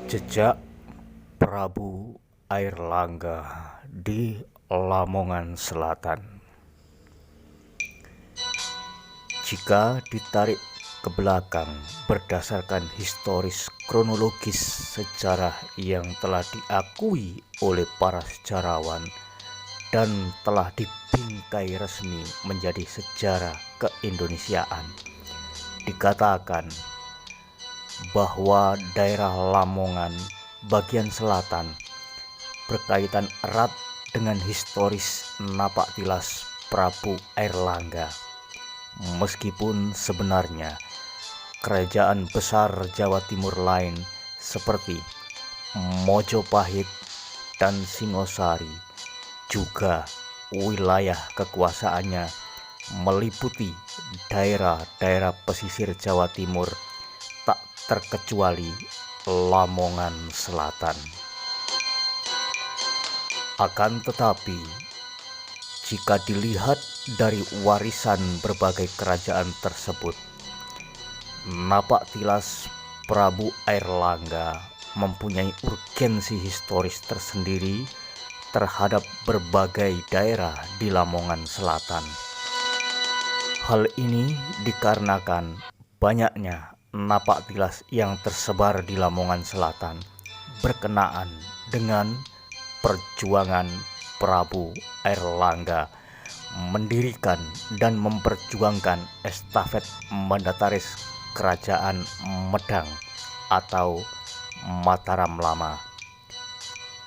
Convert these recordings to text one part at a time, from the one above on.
Jejak Prabu Airlangga di Lamongan Selatan. Jika ditarik ke belakang berdasarkan historis kronologis sejarah yang telah diakui oleh para sejarawan dan telah dibingkai resmi menjadi sejarah keindonesiaan, dikatakan bahwa daerah Lamongan bagian selatan berkaitan erat dengan historis napaktilas Prabu Airlangga. Meskipun sebenarnya kerajaan besar Jawa Timur lain seperti Mojopahit dan Singosari juga wilayah kekuasaannya meliputi daerah-daerah pesisir Jawa Timur, tak terkecuali Lamongan Selatan. Akan tetapi, jika dilihat dari warisan berbagai kerajaan tersebut, napaktilas Prabu Airlangga mempunyai urgensi historis tersendiri terhadap berbagai daerah di Lamongan Selatan. Hal ini dikarenakan banyaknya napaktilas yang tersebar di Lamongan Selatan berkenaan dengan perjuangan Prabu Airlangga mendirikan dan memperjuangkan estafet mandataris Kerajaan Medang atau Mataram Lama,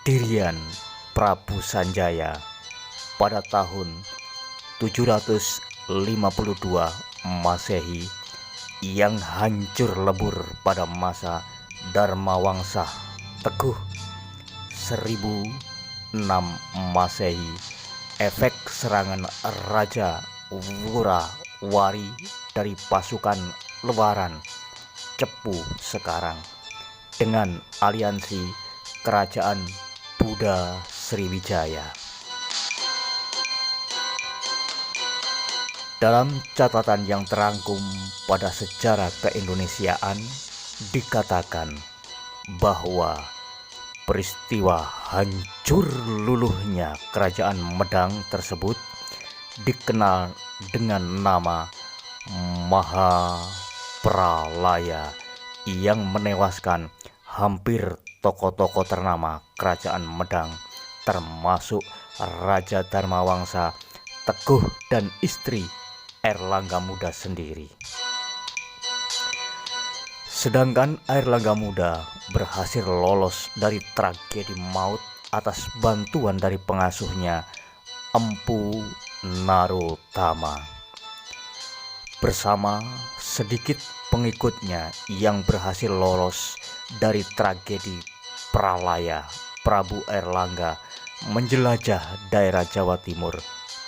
Dirian Prabu Sanjaya pada tahun 752 Masehi yang hancur lebur pada masa Dharmawangsa Teguh 1006 Masehi, efek serangan Raja Wurawari dari pasukan Lewaran Cepu sekarang dengan aliansi Kerajaan Buddha Sriwijaya. Dalam catatan yang terangkum pada sejarah keindonesiaan dikatakan bahwa peristiwa hancur luluhnya Kerajaan Medang tersebut dikenal dengan nama Mahapralaya yang menewaskan hampir tokoh-tokoh ternama Kerajaan Medang, termasuk Raja Dharmawangsa Teguh dan istri Airlangga Muda sendiri. Sedangkan Airlangga Muda berhasil lolos dari tragedi maut atas bantuan dari pengasuhnya Empu Narotama bersama sedikit pengikutnya yang berhasil lolos dari tragedi Pralaya. Prabu Airlangga menjelajah daerah Jawa Timur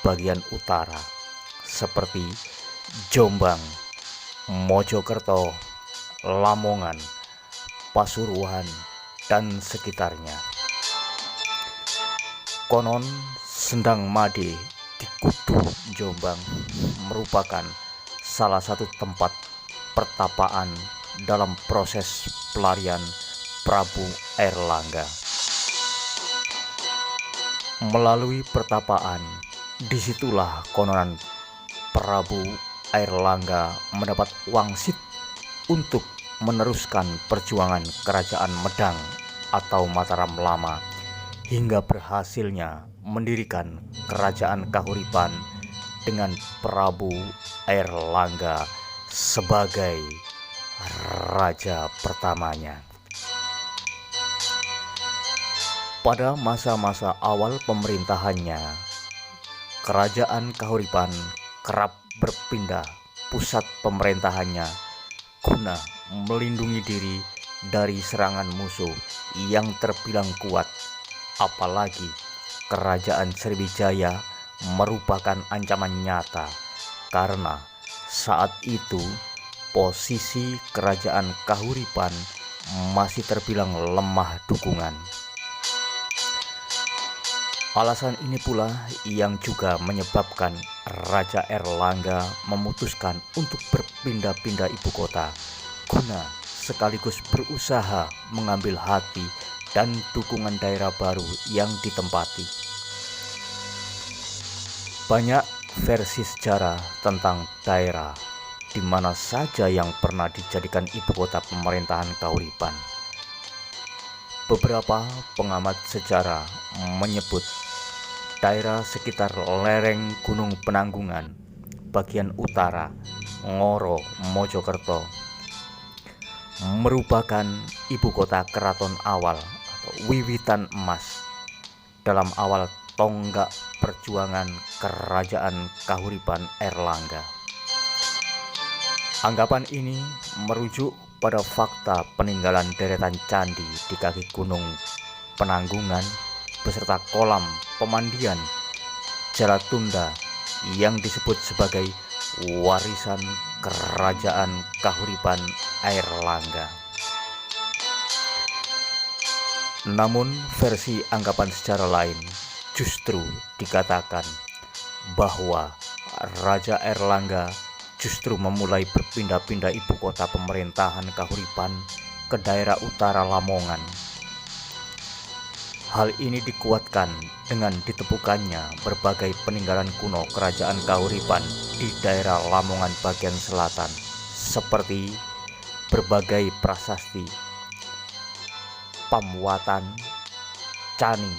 bagian utara seperti Jombang, Mojokerto, Lamongan, Pasuruan, dan sekitarnya. Konon Sendang Made di Kudu, Jombang merupakan salah satu tempat pertapaan dalam proses pelarian Prabu Airlangga. Melalui pertapaan, disitulah kononan Prabu Airlangga mendapat wangsit untuk meneruskan perjuangan Kerajaan Medang atau Mataram Lama hingga berhasilnya mendirikan Kerajaan Kahuripan dengan Prabu Airlangga sebagai raja pertamanya. Pada masa-masa awal pemerintahannya, Kerajaan Kahuripan kerap berpindah pusat pemerintahannya guna melindungi diri dari serangan musuh yang terbilang kuat, apalagi Kerajaan Sriwijaya merupakan ancaman nyata karena saat itu posisi Kerajaan Kahuripan masih terbilang lemah dukungan. Alasan ini pula yang juga menyebabkan Raja Airlangga memutuskan untuk berpindah-pindah ibu kota guna sekaligus berusaha mengambil hati dan dukungan daerah baru yang ditempati. Banyak versi sejarah tentang daerah di mana saja yang pernah dijadikan ibu kota pemerintahan Kahuripan. Beberapa pengamat sejarah menyebut daerah sekitar lereng Gunung Penanggungan bagian utara Ngoro Mojokerto merupakan ibu kota keraton awal atau wiwitan emas dalam awal tonggak perjuangan kerajaan Kahuripan Airlangga. Anggapan ini merujuk pada fakta peninggalan deretan candi di kaki Gunung Penanggungan beserta kolam pemandian Jalatunda yang disebut sebagai warisan kerajaan Kahuripan Airlangga. Namun versi anggapan sejarah lain justru dikatakan bahwa Raja Airlangga justru memulai berpindah-pindah ibu kota pemerintahan Kahuripan ke daerah utara Lamongan. Hal ini dikuatkan dengan ditemukannya berbagai peninggalan kuno kerajaan Kahuripan di daerah Lamongan bagian selatan, seperti berbagai prasasti, Pamuatan, Cani,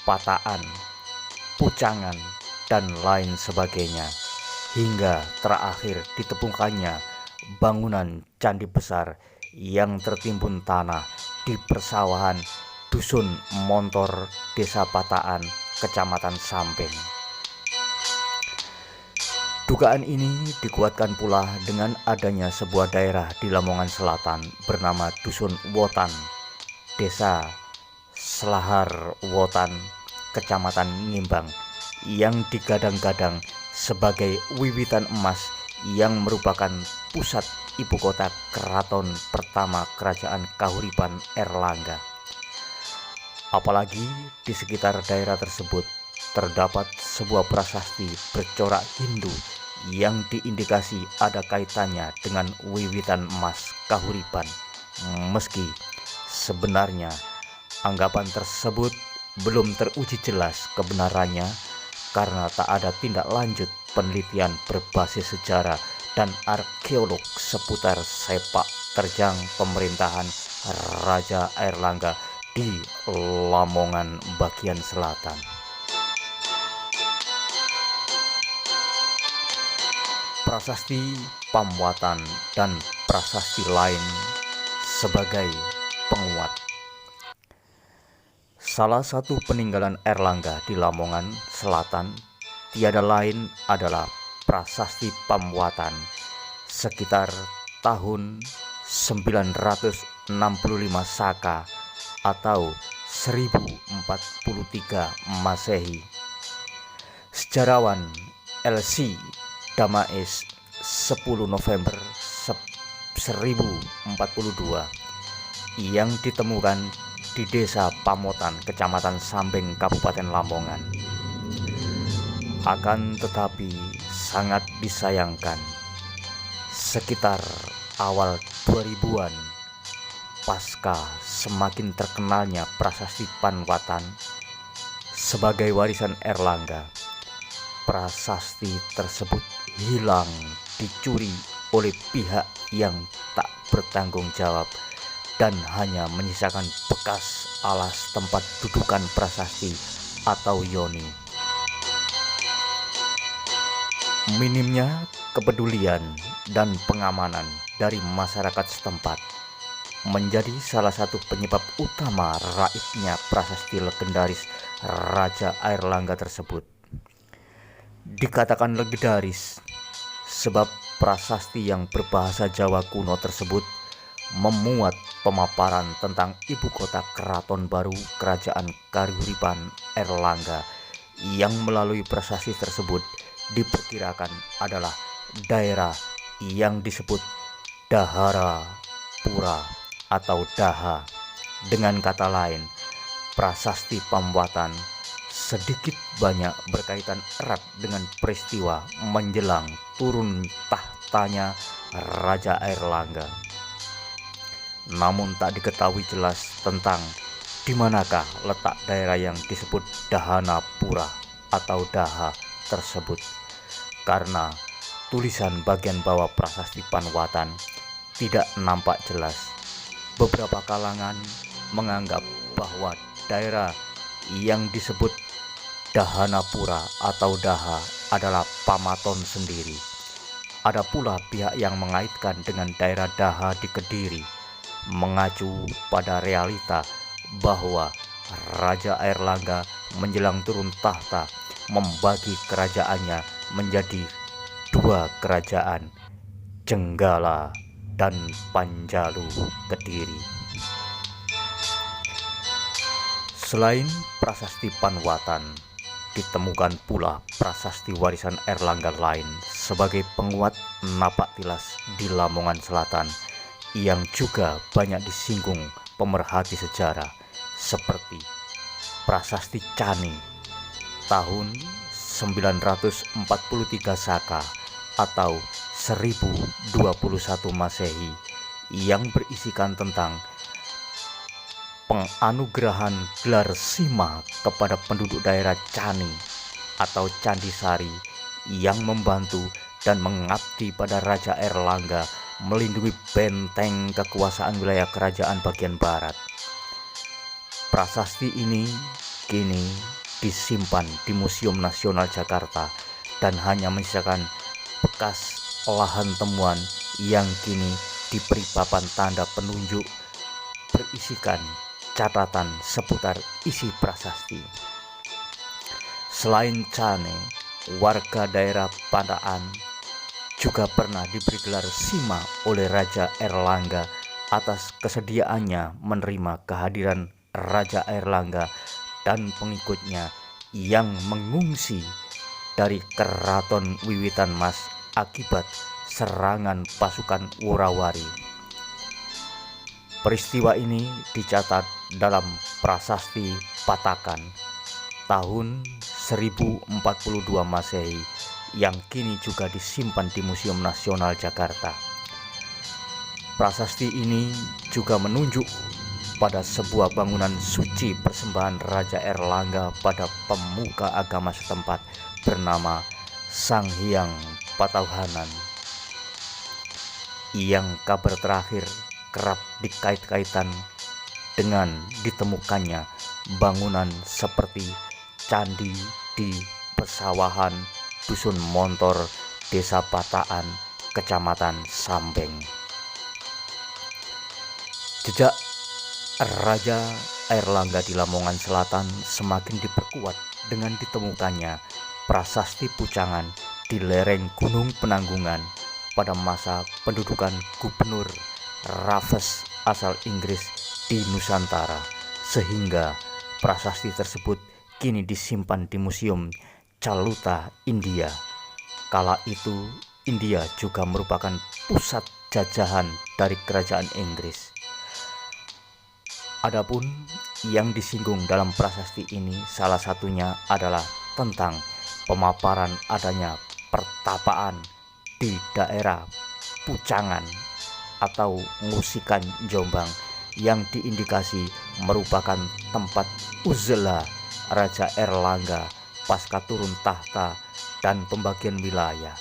Pataan, Pucangan, dan lain sebagainya, hingga terakhir ditemukannya bangunan candi besar yang tertimbun tanah di persawahan Dusun Montor, Desa Pataan, Kecamatan Samping. Dugaan ini dikuatkan pula dengan adanya sebuah daerah di Lamongan Selatan bernama Dusun Wotan, Desa Selahar Wotan, Kecamatan Ngimbang, yang digadang-gadang sebagai wiwitan emas yang merupakan pusat ibu kota keraton pertama kerajaan Kahuripan Airlangga. Apalagi di sekitar daerah tersebut terdapat sebuah prasasti bercorak Hindu yang diindikasi ada kaitannya dengan wiwitan emas Kahuripan, meski sebenarnya anggapan tersebut belum teruji jelas kebenarannya karena tak ada tindak lanjut penelitian berbasis sejarah dan arkeolog seputar sepak terjang pemerintahan Raja Airlangga di Lamongan bagian selatan. Prasasti Pamuatan dan prasasti lain sebagai penguat. Salah satu peninggalan Airlangga di Lamongan Selatan tiada lain adalah prasasti Pamuatan sekitar tahun 965 Saka atau 1043 Masehi. Sejarawan LC Damais 10 November 1042 yang ditemukan di Desa Pamotan, Kecamatan Samping, Kabupaten Lamongan. Akan tetapi sangat disayangkan, sekitar awal 2000-an pasca semakin terkenalnya prasasti Pamuatan sebagai warisan Airlangga, prasasti tersebut hilang dicuri oleh pihak yang tak bertanggung jawab dan hanya menyisakan bekas alas tempat dudukan prasasti atau yoni. Minimnya kepedulian dan pengamanan dari masyarakat setempat menjadi salah satu penyebab utama raibnya prasasti legendaris Raja Airlangga tersebut. Dikatakan legendaris sebab prasasti yang berbahasa Jawa kuno tersebut memuat pemaparan tentang ibu kota keraton baru kerajaan Kahuripan Airlangga yang melalui prasasti tersebut diperkirakan adalah daerah yang disebut Dahara Pura atau Daha. Dengan kata lain, prasasti Pamuatan sedikit banyak berkaitan erat dengan peristiwa menjelang turun tahtanya Raja Airlangga. namun tak diketahui jelas tentang di manakah letak daerah yang disebut Dahanapura atau Daha tersebut, karena tulisan bagian bawah prasasti Panwatan tidak nampak jelas. Beberapa kalangan menganggap bahwa daerah yang disebut Dahanapura atau Daha adalah Pamaton sendiri. Ada pula pihak yang mengaitkan dengan daerah Daha di Kediri, mengacu pada realita bahwa Raja Airlangga menjelang turun tahta membagi kerajaannya menjadi dua kerajaan, Jenggala dan Panjalu Kediri. Selain prasasti Panwatan, ditemukan pula prasasti warisan Airlangga lain sebagai penguat napak tilas di Lamongan Selatan yang juga banyak disinggung pemerhati sejarah, seperti prasasti Cani tahun 943 Saka atau 1021 Masehi yang berisikan tentang penganugerahan gelar Sima kepada penduduk daerah Cani atau Candisari yang membantu dan mengabdi pada Raja Airlangga melindungi benteng kekuasaan wilayah kerajaan bagian barat. Prasasti ini kini disimpan di Museum Nasional Jakarta dan hanya menyisakan bekas lahan temuan yang kini diberi papan tanda penunjuk berisikan catatan seputar isi prasasti. Selain Cane, warga daerah Pandaan juga pernah diberi gelar Sima oleh Raja Airlangga atas kesediaannya menerima kehadiran Raja Airlangga dan pengikutnya yang mengungsi dari Keraton Wiwitan Mas akibat serangan pasukan Worawari. Peristiwa ini dicatat dalam prasasti Patakan tahun 1042 Masehi yang kini juga disimpan di Museum Nasional Jakarta. Prasasti ini juga menunjuk pada sebuah bangunan suci persembahan Raja Airlangga pada pemuka agama setempat bernama Sang Hyang Patauhanan, yang kabar terakhir kerap dikait-kaitan dengan ditemukannya bangunan seperti candi di pesawahan Dusun Montor, Desa Pataan, Kecamatan Sambeng. Jejak Raja Airlangga di Lamongan Selatan semakin diperkuat dengan ditemukannya prasasti Pucangan di lereng Gunung Penanggungan pada masa pendudukan Gubernur Raffles asal Inggris di Nusantara, sehingga prasasti tersebut kini disimpan di Museum Caluta, India. Kala itu India juga merupakan pusat jajahan dari kerajaan Inggris. Adapun yang disinggung dalam prasasti ini salah satunya adalah tentang pemaparan adanya pertapaan di daerah Pucangan atau Ngusikan, Jombang, yang diindikasi merupakan tempat uzlah Raja Airlangga pasca turun tahta dan pembagian wilayah.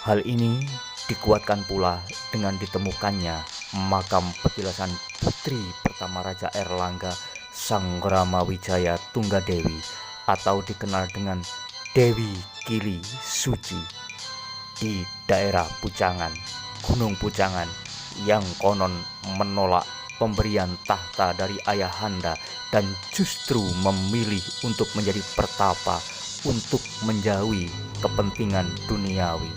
Hal ini dikuatkan pula dengan ditemukannya makam petilasan putri pertama Raja Airlangga, Sanggrama Wijaya Tunggadewi atau dikenal dengan Dewi Kili Suci di daerah Pucangan, Gunung Pucangan, yang konon menolak pemberian tahta dari ayahanda dan justru memilih untuk menjadi pertapa untuk menjauhi kepentingan duniawi.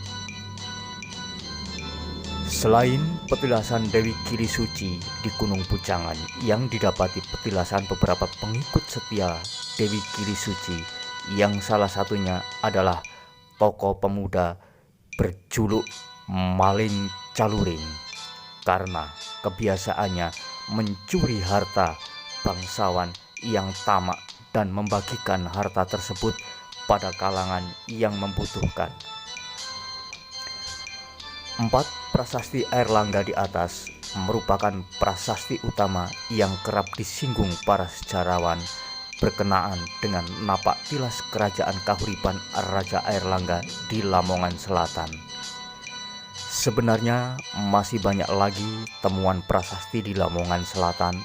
Selain petilasan Dewi Kili Suci di Gunung Pucangan yang didapati petilasan beberapa pengikut setia Dewi Kili Suci, yang salah satunya adalah tokoh pemuda berjuluk Maling Caluring karena kebiasaannya mencuri harta bangsawan yang tamak dan membagikan harta tersebut pada kalangan yang membutuhkan. 4 prasasti Airlangga di atas merupakan prasasti utama yang kerap disinggung para sejarawan berkenaan dengan napak tilas kerajaan Kahuripan Raja Airlangga di Lamongan Selatan. Sebenarnya masih banyak lagi temuan prasasti di Lamongan Selatan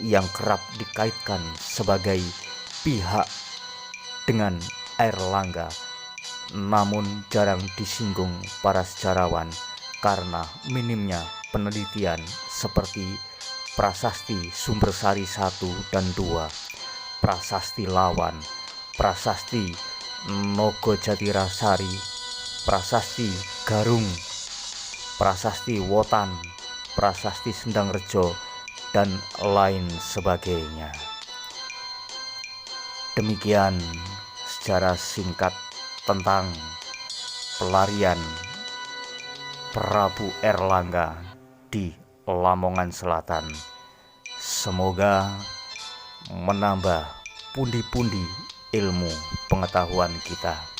yang kerap dikaitkan sebagai pihak dengan Airlangga, namun jarang disinggung para sejarawan karena minimnya penelitian seperti Prasasti Sumbersari 1 dan 2, Prasasti Lawan, Prasasti Nogojatirasari, Prasasti Garung, Prasasti Wotan, Prasasti Sendangrejo, dan lain sebagainya. Demikian secara singkat tentang pelarian Prabu Airlangga di Lamongan Selatan. Semoga menambah pundi-pundi ilmu pengetahuan kita.